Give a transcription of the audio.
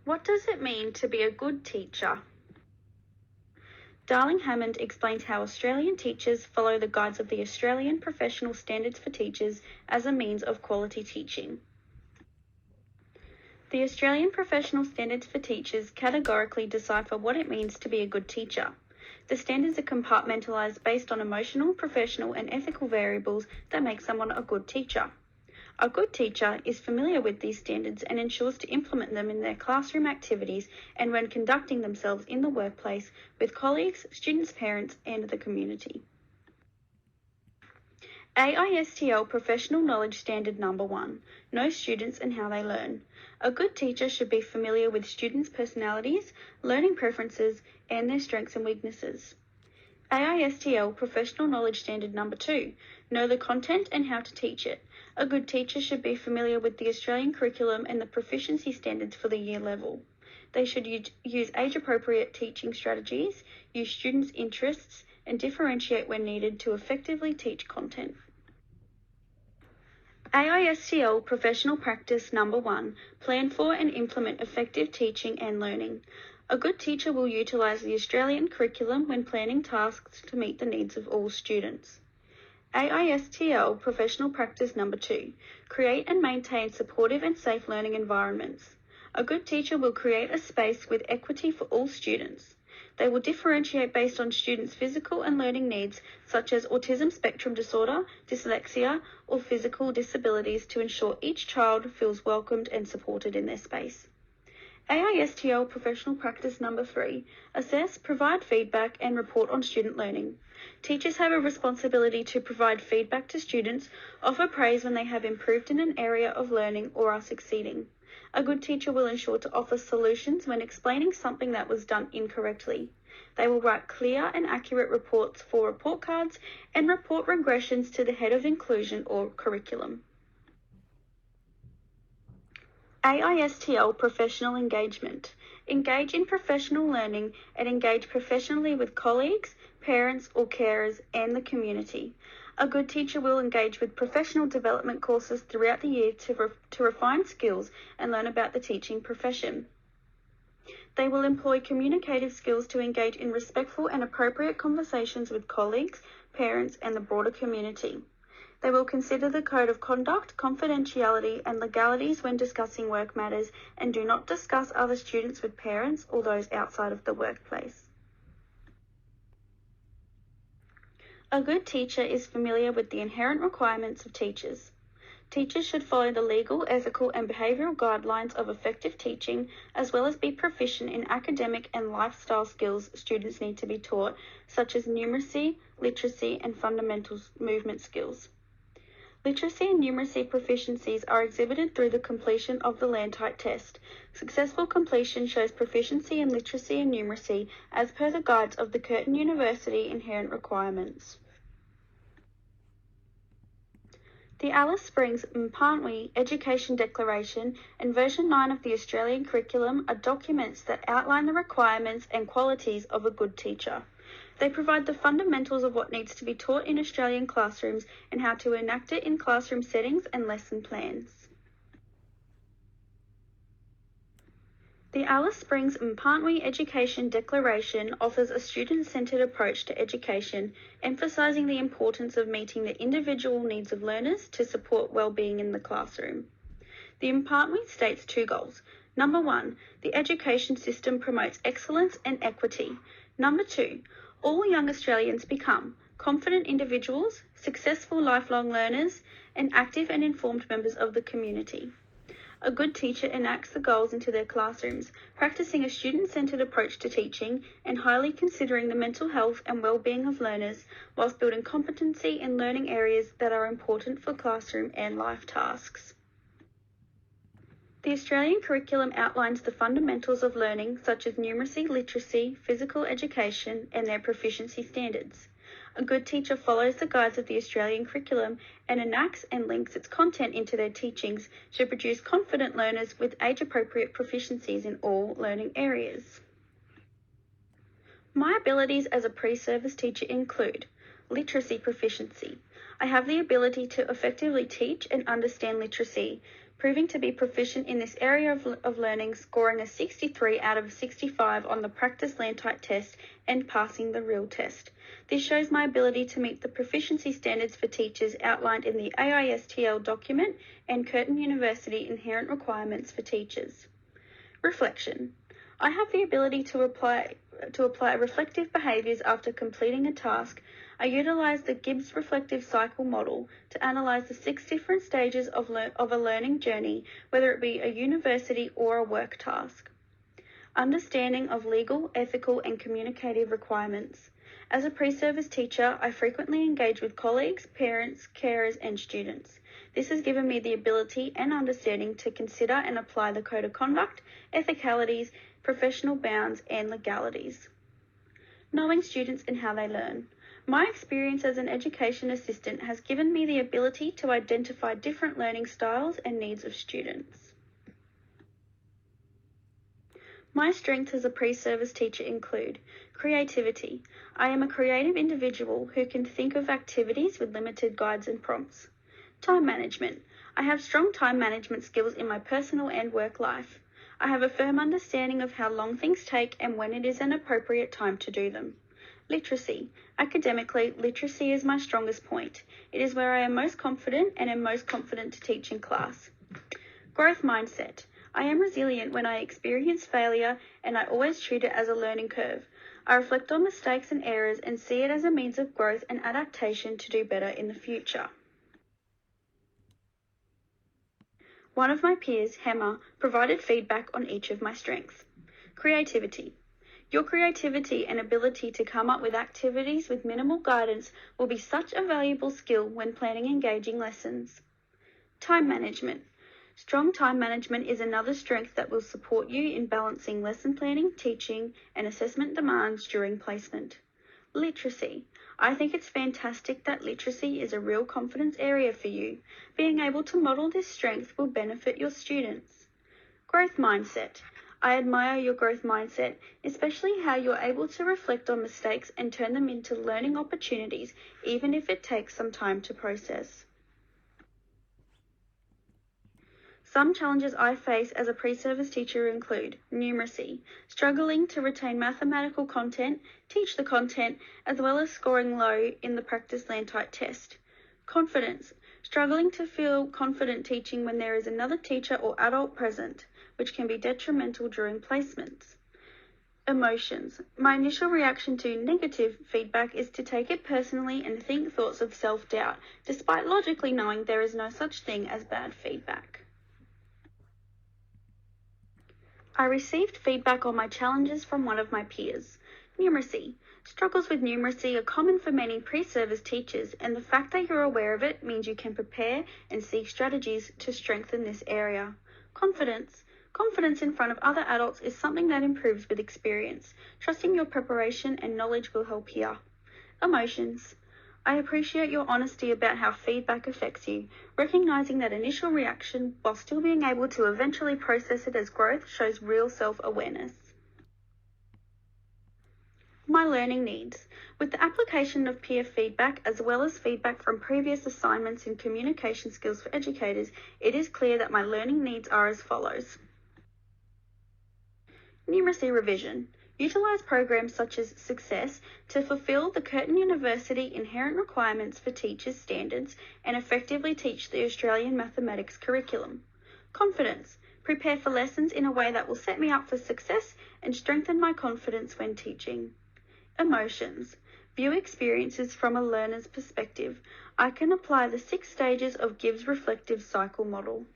What does it mean to be a good teacher? Darling Hammond explains how Australian teachers follow the guides of the Australian Professional Standards for Teachers as a means of quality teaching. The Australian Professional Standards for Teachers categorically decipher what it means to be a good teacher. The standards are compartmentalised based on emotional, professional and ethical variables that make someone a good teacher. A good teacher is familiar with these standards and ensures to implement them in their classroom activities and when conducting themselves in the workplace with colleagues, students, parents, and the community. AISTL Professional Knowledge Standard Number 1. Know students and how they learn. A good teacher should be familiar with students' personalities, learning preferences, and their strengths and weaknesses. AISTL Professional Knowledge Standard Number 2. Know the content and how to teach it. A good teacher should be familiar with the Australian curriculum and the proficiency standards for the year level. They should use age-appropriate teaching strategies, use students' interests, and differentiate when needed to effectively teach content. AISTL Professional Practice Number 1. Plan for and implement effective teaching and learning. A good teacher will utilise the Australian curriculum when planning tasks to meet the needs of all students. AISTL Professional Practice Number 2. Create and maintain supportive and safe learning environments. A good teacher will create a space with equity for all students. They will differentiate based on students' physical and learning needs, such as autism spectrum disorder, dyslexia, or physical disabilities to ensure each child feels welcomed and supported in their space. AISTL Professional Practice Number 3. Assess, provide feedback, and report on student learning. Teachers have a responsibility to provide feedback to students, offer praise when they have improved in an area of learning or are succeeding. A good teacher will ensure to offer solutions when explaining something that was done incorrectly. They will write clear and accurate reports for report cards and report regressions to the head of inclusion or curriculum. AISTL Professional Engagement. Engage in professional learning and engage professionally with colleagues, parents or carers and the community. A good teacher will engage with professional development courses throughout the year to refine skills and learn about the teaching profession. They will employ communicative skills to engage in respectful and appropriate conversations with colleagues, parents and the broader community. They will consider the code of conduct, confidentiality and legalities when discussing work matters and do not discuss other students with parents or those outside of the workplace. A good teacher is familiar with the inherent requirements of teachers. Teachers should follow the legal, ethical and behavioural guidelines of effective teaching, as well as be proficient in academic and lifestyle skills students need to be taught, such as numeracy, literacy and fundamental movement skills. Literacy and numeracy proficiencies are exhibited through the completion of the Landtite test. Successful completion shows proficiency in literacy and numeracy as per the guides of the Curtin University Inherent Requirements. The Alice Springs Mpantwi Education Declaration and version 9 of the Australian curriculum are documents that outline the requirements and qualities of a good teacher. They provide the fundamentals of what needs to be taught in Australian classrooms and how to enact it in classroom settings and lesson plans. The Alice Springs Mpantwi Education Declaration offers a student-centred approach to education, emphasising the importance of meeting the individual needs of learners to support well-being in the classroom. The Mpantwi states 2 goals. Number 1, the education system promotes excellence and equity. Number 2, all young Australians become confident individuals, successful lifelong learners, and active and informed members of the community. A good teacher enacts the goals into their classrooms, practicing a student-centred approach to teaching and highly considering the mental health and well-being of learners, whilst building competency in learning areas that are important for classroom and life tasks. The Australian curriculum outlines the fundamentals of learning, such as numeracy, literacy, physical education, and their proficiency standards. A good teacher follows the guides of the Australian curriculum and enacts and links its content into their teachings to produce confident learners with age-appropriate proficiencies in all learning areas. My abilities as a pre-service teacher include literacy proficiency. I have the ability to effectively teach and understand literacy, proving to be proficient in this area of learning, scoring a 63 out of 65 on the practice Landtype test and passing the real test. This shows my ability to meet the proficiency standards for teachers outlined in the AISTL document and Curtin University inherent requirements for teachers. Reflection. I have the ability to apply reflective behaviours after completing a task. I utilise the Gibbs reflective cycle model to analyse the 6 different stages of a learning journey, whether it be a university or a work task. Understanding of legal, ethical and communicative requirements. As a pre-service teacher, I frequently engage with colleagues, parents, carers and students. This has given me the ability and understanding to consider and apply the code of conduct, ethicalities, professional bounds and legalities. Knowing students and how they learn. My experience as an education assistant has given me the ability to identify different learning styles and needs of students. My strengths as a pre-service teacher include creativity. I am a creative individual who can think of activities with limited guides and prompts. Time management. I have strong time management skills in my personal and work life. I have a firm understanding of how long things take and when it is an appropriate time to do them. Literacy. Academically, literacy is my strongest point. It is where I am most confident and am most confident to teach in class. Growth mindset. I am resilient when I experience failure and I always treat it as a learning curve. I reflect on mistakes and errors and see it as a means of growth and adaptation to do better in the future. One of my peers, Hema, provided feedback on each of my strengths. Creativity. Your creativity and ability to come up with activities with minimal guidance will be such a valuable skill when planning engaging lessons. Time management. Strong time management is another strength that will support you in balancing lesson planning, teaching, and assessment demands during placement. Literacy. I think it's fantastic that literacy is a real confidence area for you. Being able to model this strength will benefit your students. Growth mindset. I admire your growth mindset, especially how you're able to reflect on mistakes and turn them into learning opportunities, even if it takes some time to process. Some challenges I face as a pre-service teacher include numeracy, struggling to retain mathematical content, teach the content, as well as scoring low in the practice Landtype test. Confidence, struggling to feel confident teaching when there is another teacher or adult present, which can be detrimental during placements. Emotions. My initial reaction to negative feedback is to take it personally and think thoughts of self-doubt, despite logically knowing there is no such thing as bad feedback. I received feedback on my challenges from one of my peers. Numeracy. Struggles with numeracy are common for many pre-service teachers, and the fact that you're aware of it means you can prepare and seek strategies to strengthen this area. Confidence. Confidence in front of other adults is something that improves with experience. Trusting your preparation and knowledge will help here. Emotions. I appreciate your honesty about how feedback affects you. Recognizing that initial reaction while still being able to eventually process it as growth shows real self-awareness. My learning needs. With the application of peer feedback as well as feedback from previous assignments in communication skills for educators, it is clear that my learning needs are as follows. Numeracy revision. Utilize programs such as Success to fulfill the Curtin University inherent requirements for teachers' standards and effectively teach the Australian mathematics curriculum. Confidence. Prepare for lessons in a way that will set me up for success and strengthen my confidence when teaching. Emotions. View experiences from a learner's perspective. I can apply the 6 stages of Gibbs reflective cycle model.